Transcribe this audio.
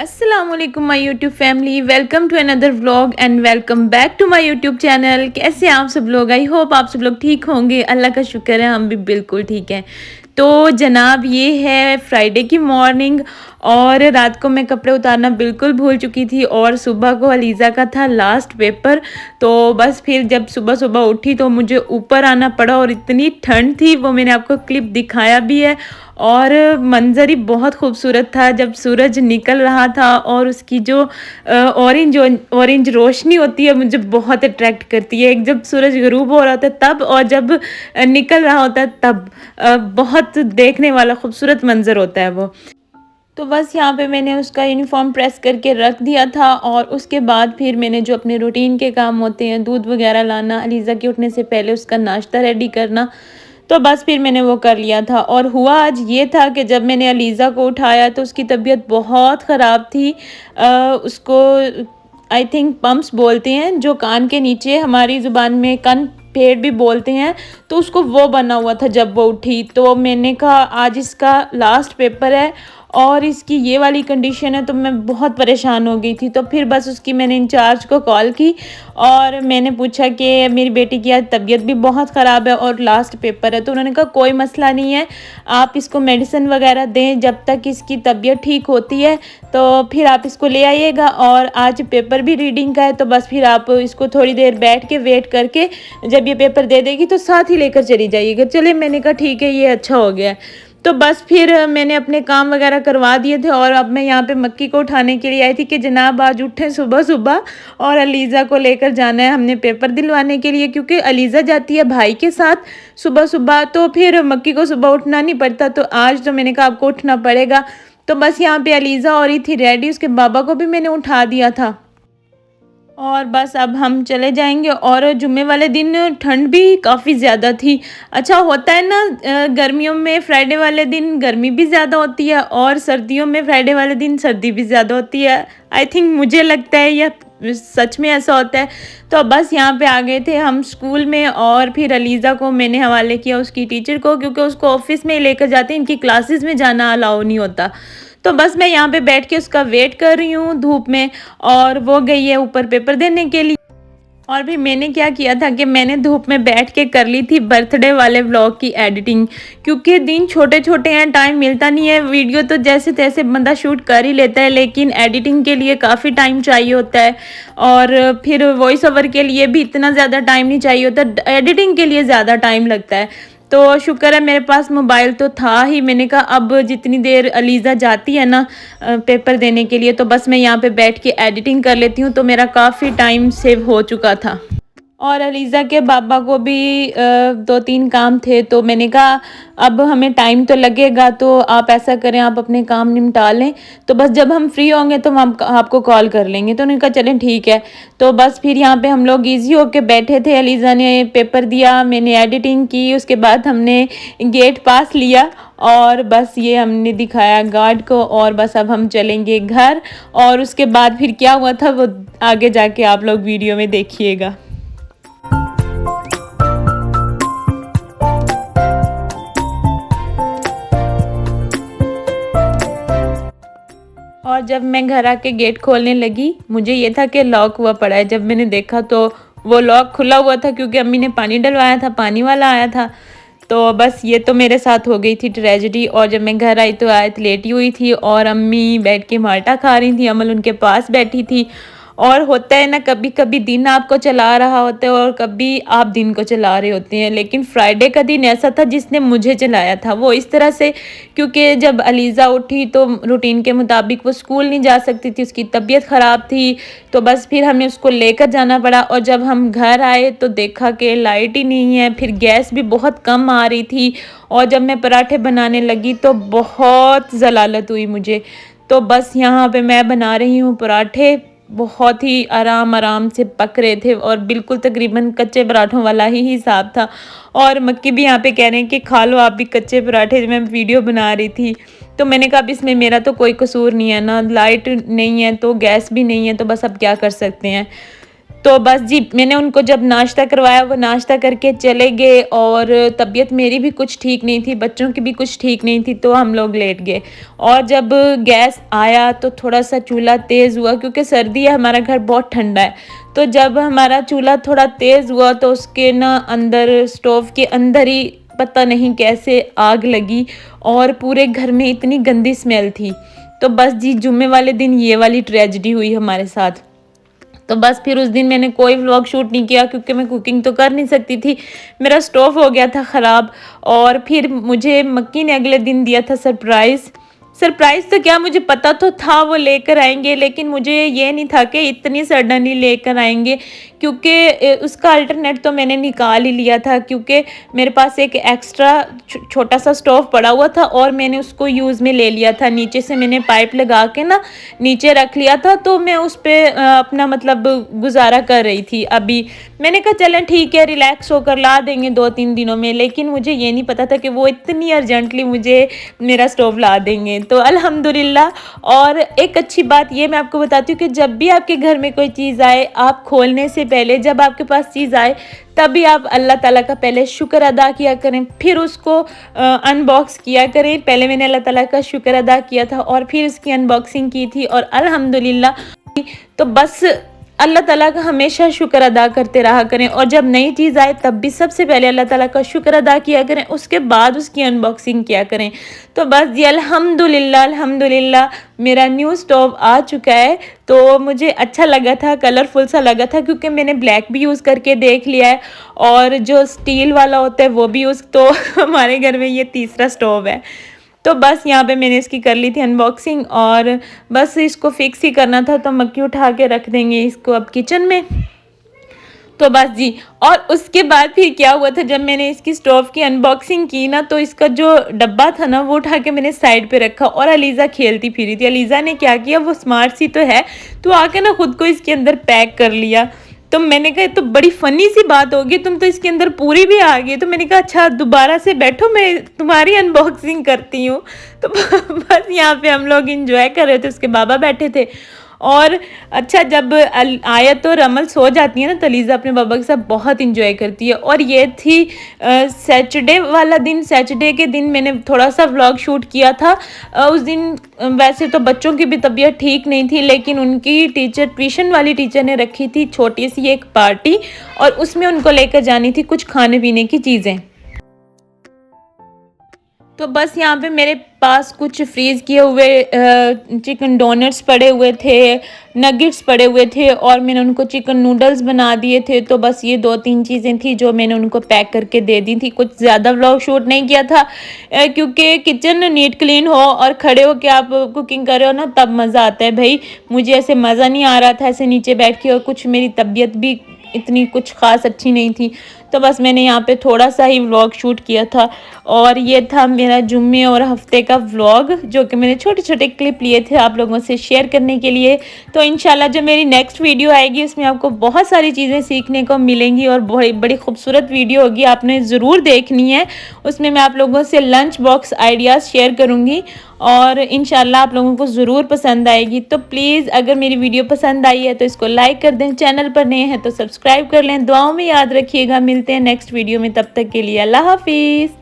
अस्सलामुअलैकुम my YouTube family, welcome to another vlog and welcome back to my YouTube channel. कैसे हैं आप सब लोग? आई होप आप सब लोग ठीक होंगे। अल्लाह का शुक्र है, हम भी बिल्कुल ठीक हैं। तो जनाब, ये है फ्राइडे की मॉर्निंग और रात को मैं कपड़े उतारना बिल्कुल भूल चुकी थी और सुबह को अलीज़ा का था लास्ट पेपर। तो बस फिर जब सुबह सुबह उठी तो मुझे ऊपर आना पड़ा और इतनी ठंड थी, वो मैंने आपको क्लिप दिखाया भी है। और मंज़र ही बहुत खूबसूरत था जब सूरज निकल रहा था और उसकी जो ऑरेंज ऑरेंज रोशनी होती है मुझे बहुत अट्रैक्ट करती है। एक जब सूरज गरूब हो रहा होता है तब, और जब निकल रहा होता है तब बहुत देखने वाला खूबसूरत मंज़र होता है वो। तो बस यहाँ पे मैंने उसका यूनिफॉर्म प्रेस करके रख दिया था और उसके बाद फिर मैंने जो अपने रूटीन के काम होते हैं, दूध वगैरह लाना, अलीज़ा के उठने से पहले उसका नाश्ता रेडी करना, तो बस फिर मैंने वो कर लिया था। और हुआ आज ये था कि जब मैंने अलीज़ा को उठाया तो उसकी तबीयत बहुत ख़राब थी। उसको आई थिंक पम्प्स बोलते हैं, जो कान के नीचे, हमारी ज़ुबान में कन पेड़ भी बोलते हैं, तो उसको वो बना हुआ था जब वो उठी। तो मैंने कहा आज इसका लास्ट पेपर है और इसकी ये वाली कंडीशन है, तो मैं बहुत परेशान हो गई थी। तो फिर बस उसकी मैंने इंचार्ज को कॉल की और मैंने पूछा कि मेरी बेटी की आज तबीयत भी बहुत ख़राब है और लास्ट पेपर है। तो उन्होंने कहा कोई मसला नहीं है, आप इसको मेडिसिन वगैरह दें, जब तक इसकी तबीयत ठीक होती है तो फिर आप इसको ले आइएगा। और आज पेपर भी रीडिंग का है, तो बस फिर आप इसको थोड़ी देर बैठ के वेट करके जब ये पेपर दे देगी तो साथ ही लेकर चली जाइएगा। चले, मैंने कहा ठीक है, ये अच्छा हो गया। तो बस फिर मैंने अपने काम वगैरह करवा दिए थे और अब मैं यहाँ पे मक्की को उठाने के लिए आई थी कि जनाब आज उठे सुबह सुबह और अलीज़ा को लेकर जाना है हमने पेपर दिलवाने के लिए, क्योंकि अलीज़ा जाती है भाई के साथ सुबह सुबह, तो फिर मक्की को सुबह उठना नहीं पड़ता। तो आज तो मैंने कहा आपको उठना पड़ेगा। तो बस यहाँ पे अलीज़ा हो रही थी रेडी, उसके बाबा को भी मैंने उठा दिया था और बस अब हम चले जाएंगे। और जुम्मे वाले दिन ठंड भी काफ़ी ज़्यादा थी। अच्छा होता है ना, गर्मियों में फ्राइडे वाले दिन गर्मी भी ज़्यादा होती है और सर्दियों में फ्राइडे वाले दिन सर्दी भी ज़्यादा होती है। आई थिंक, मुझे लगता है यह सच में ऐसा होता है। तो बस यहाँ पे आ गए थे हम स्कूल में और फिर अलीज़ा को मैंने हवाले किया उसकी टीचर को, क्योंकि उसको ऑफिस में ही लेकर जाते हैं, इनकी क्लासेस में जाना अलाउ नहीं होता। तो बस मैं यहाँ पे बैठ के उसका वेट कर रही हूँ धूप में, और वो गई है ऊपर पेपर देने के लिए। और भी मैंने क्या किया था कि मैंने धूप में बैठ के कर ली थी बर्थडे वाले व्लॉग की एडिटिंग, क्योंकि दिन छोटे छोटे हैं, टाइम मिलता नहीं है। वीडियो तो जैसे तैसे बंदा शूट कर ही लेता है, लेकिन एडिटिंग के लिए काफ़ी टाइम चाहिए होता है और फिर वॉइस ओवर के लिए भी इतना ज़्यादा टाइम नहीं चाहिए होता, एडिटिंग के लिए ज़्यादा टाइम लगता है। तो शुक्र है मेरे पास मोबाइल तो था ही। मैंने कहा अब जितनी देर अलीज़ा जाती है ना पेपर देने के लिए, तो बस मैं यहाँ पे बैठ के एडिटिंग कर लेती हूँ, तो मेरा काफ़ी टाइम सेव हो चुका था। और अलीज़ा के बाबा को भी 2-3 काम थे, तो मैंने कहा अब हमें टाइम तो लगेगा, तो आप ऐसा करें, आप अपने काम निपटा लें, तो बस जब हम फ्री होंगे तो हम आपको कॉल कर लेंगे। तो उन्होंने कहा चलें ठीक है। तो बस फिर यहाँ पे हम लोग ईजी होके बैठे थे। अलीज़ा ने पेपर दिया, मैंने एडिटिंग की, उसके बाद हमने गेट पास लिया और बस ये हमने दिखाया गार्ड को, और बस अब हम चलेंगे घर। और उसके बाद फिर क्या हुआ था वो आगे जाके आप लोग वीडियो में देखिएगा। और जब मैं घर आके गेट खोलने लगी, मुझे ये था कि लॉक हुआ पड़ा है। जब मैंने देखा तो वो लॉक खुला हुआ था, क्योंकि अम्मी ने पानी डलवाया था, पानी वाला आया था। तो बस ये तो मेरे साथ हो गई थी ट्रेजेडी। और जब मैं घर आई तो आयत लेटी हुई थी और अम्मी बैठ के माल्टा खा रही थी, अमल उनके पास बैठी थी। और होता है ना, कभी कभी दिन आपको चला रहा होता है और कभी आप दिन को चला रहे होते हैं, लेकिन फ्राइडे का दिन ऐसा था जिसने मुझे चलाया था। वो इस तरह से, क्योंकि जब अलीज़ा उठी तो रूटीन के मुताबिक वो स्कूल नहीं जा सकती थी, उसकी तबीयत ख़राब थी, तो बस फिर हमें उसको लेकर जाना पड़ा। और जब हम घर आए तो देखा कि लाइट ही नहीं है, फिर गैस भी बहुत कम आ रही थी, और जब मैं पराठे बनाने लगी तो बहुत ज़लालत हुई मुझे। तो बस यहाँ पे मैं बना रही हूँ पराठे, बहुत ही आराम आराम से पक रहे थे और बिल्कुल तकरीबन कच्चे पराठों वाला ही हिसाब था। और मक्की भी यहाँ पे कह रहे हैं कि खा लो आप भी कच्चे पराठे। मैं वीडियो बना रही थी तो मैंने कहा अब इसमें मेरा तो कोई कसूर नहीं है ना, लाइट नहीं है तो गैस भी नहीं है, तो बस अब क्या कर सकते हैं। तो बस जी मैंने उनको जब नाश्ता करवाया वो नाश्ता करके चले गए और तबीयत मेरी भी कुछ ठीक नहीं थी, बच्चों की भी कुछ ठीक नहीं थी, तो हम लोग लेट गए। और जब गैस आया तो थोड़ा सा चूल्हा तेज़ हुआ क्योंकि सर्दी है, हमारा घर बहुत ठंडा है। तो जब हमारा चूल्हा थोड़ा तेज़ हुआ तो उसके ना अंदर स्टोव के अंदर ही पता नहीं कैसे आग लगी और पूरे घर में इतनी गंदी स्मेल थी। तो बस जी जुम्मे वाले दिन ये वाली ट्रेजेडी हुई हमारे साथ। तो बस फिर उस दिन मैंने कोई व्लॉग शूट नहीं किया क्योंकि मैं कुकिंग तो कर नहीं सकती थी, मेरा स्टोव हो गया था ख़राब। और फिर मुझे मक्की ने अगले दिन दिया था सरप्राइज़। सरप्राइज़ तो क्या, मुझे पता तो था वो लेकर आएंगे, लेकिन मुझे ये नहीं था कि इतनी सडनली लेकर आएंगे, क्योंकि उसका अल्टरनेट तो मैंने निकाल ही लिया था। क्योंकि मेरे पास एक एक्स्ट्रा छोटा सा स्टोव पड़ा हुआ था और मैंने उसको यूज़ में ले लिया था। नीचे से मैंने पाइप लगा के ना नीचे रख लिया था, तो मैं उस पर अपना मतलब गुजारा कर रही थी। अभी मैंने कहा चलें ठीक है, रिलैक्स होकर ला देंगे 2-3 दिनों में, लेकिन मुझे ये नहीं पता था कि वो इतनी अर्जेंटली मुझे मेरा स्टोव ला देंगे। तो अल्हम्दुलिल्लाह। और एक अच्छी बात ये मैं आपको बताती हूँ कि जब भी आपके घर में कोई चीज़ आए, आप खोलने से पहले जब आपके पास चीज़ आए तभी आप अल्लाह ताला का पहले शुक्र अदा किया करें, फिर उसको अनबॉक्स किया करें। पहले मैंने अल्लाह ताला का शुक्र अदा किया था और फिर उसकी अनबॉक्सिंग की थी और अल्हम्दुलिल्लाह। तो बस अल्लाह ताला का हमेशा शुक्र अदा करते रहा करें और जब नई चीज़ आए तब भी सबसे पहले अल्लाह ताला का शुक्र अदा किया करें, उसके बाद उसकी अनबॉक्सिंग किया करें। तो बस जी अल्हम्दुलिल्लाह अल्हम्दुलिल्लाह मेरा न्यू स्टोव आ चुका है। तो मुझे अच्छा लगा था, कलरफुल सा लगा था, क्योंकि मैंने ब्लैक भी यूज़ करके देख लिया है और जो स्टील वाला होता है वो भी यूज़। तो हमारे घर में ये तीसरा स्टोव है। तो बस यहाँ पे मैंने इसकी कर ली थी अनबॉक्सिंग और बस इसको फिक्स ही करना था, तो मक्खी उठा के रख देंगे इसको अब किचन में। तो बस जी, और उसके बाद फिर क्या हुआ था, जब मैंने इसकी स्टोव की अनबॉक्सिंग की ना, तो इसका जो डब्बा था ना वो उठा के मैंने साइड पे रखा और अलीज़ा खेलती फिरी थी। अलीज़ा ने क्या किया, वो स्मार्ट सी तो है, तो आके ना खुद को इसके अंदर पैक कर लिया। तो मैंने कहा तो बड़ी फ़नी सी बात होगी, तुम तो इसके अंदर पूरी भी आ गई। तो मैंने कहा अच्छा दोबारा से बैठो, मैं तुम्हारी अनबॉक्सिंग करती हूँ। तो बस यहाँ पे हम लोग इंजॉय कर रहे थे, उसके बाबा बैठे थे। और अच्छा जब आयत और अमल सो जाती है ना, तो अलीज़ा अपने बाबा के साथ बहुत इंजॉय करती है। और ये थी सैटरडे वाला दिन। सैटरडे के दिन मैंने थोड़ा सा व्लॉग शूट किया था। उस दिन वैसे तो बच्चों की भी तबीयत ठीक नहीं थी, लेकिन उनकी टीचर, ट्यूशन वाली टीचर ने रखी थी छोटी सी एक पार्टी और उसमें उनको लेकर जानी थी कुछ खाने पीने की चीज़ें। तो बस यहाँ पे मेरे पास कुछ फ्रीज़ किए हुए चिकन डोनट्स पड़े हुए थे, नगेट्स पड़े हुए थे और मैंने उनको चिकन नूडल्स बना दिए थे। तो बस ये 2-3 चीज़ें थी जो मैंने उनको पैक करके दे दी थी। कुछ ज़्यादा व्लॉग शूट नहीं किया था क्योंकि किचन नीट क्लीन हो और खड़े हो के आप कुकिंग कर रहे हो ना, तब मज़ा आता है भाई। मुझे ऐसे मज़ा नहीं आ रहा था ऐसे नीचे बैठ के, और कुछ मेरी तबीयत भी इतनी कुछ ख़ास अच्छी नहीं थी, तो बस मैंने यहाँ पे थोड़ा सा ही व्लॉग शूट किया था। और ये था मेरा जुम्मे और हफ्ते का व्लॉग, जो कि मैंने छोटे छोटे क्लिप लिए थे आप लोगों से शेयर करने के लिए। तो इंशाल्लाह जो मेरी नेक्स्ट वीडियो आएगी उसमें आपको बहुत सारी चीज़ें सीखने को मिलेंगी और बहुत बड़ी खूबसूरत वीडियो होगी, आपने ज़रूर देखनी है। उसमें मैं आप लोगों से लंच बॉक्स आइडियाज़ शेयर करूँगी और इंशाल्लाह आप लोगों को ज़रूर पसंद आएगी। तो प्लीज़ अगर मेरी वीडियो पसंद आई है तो इसको लाइक कर दें, चैनल पर नए हैं तो सब्सक्राइब कर लें। दुआओं में याद रखिएगा, मिलते हैं नेक्स्ट वीडियो में, तब तक के लिए अल्लाह हाफिज़।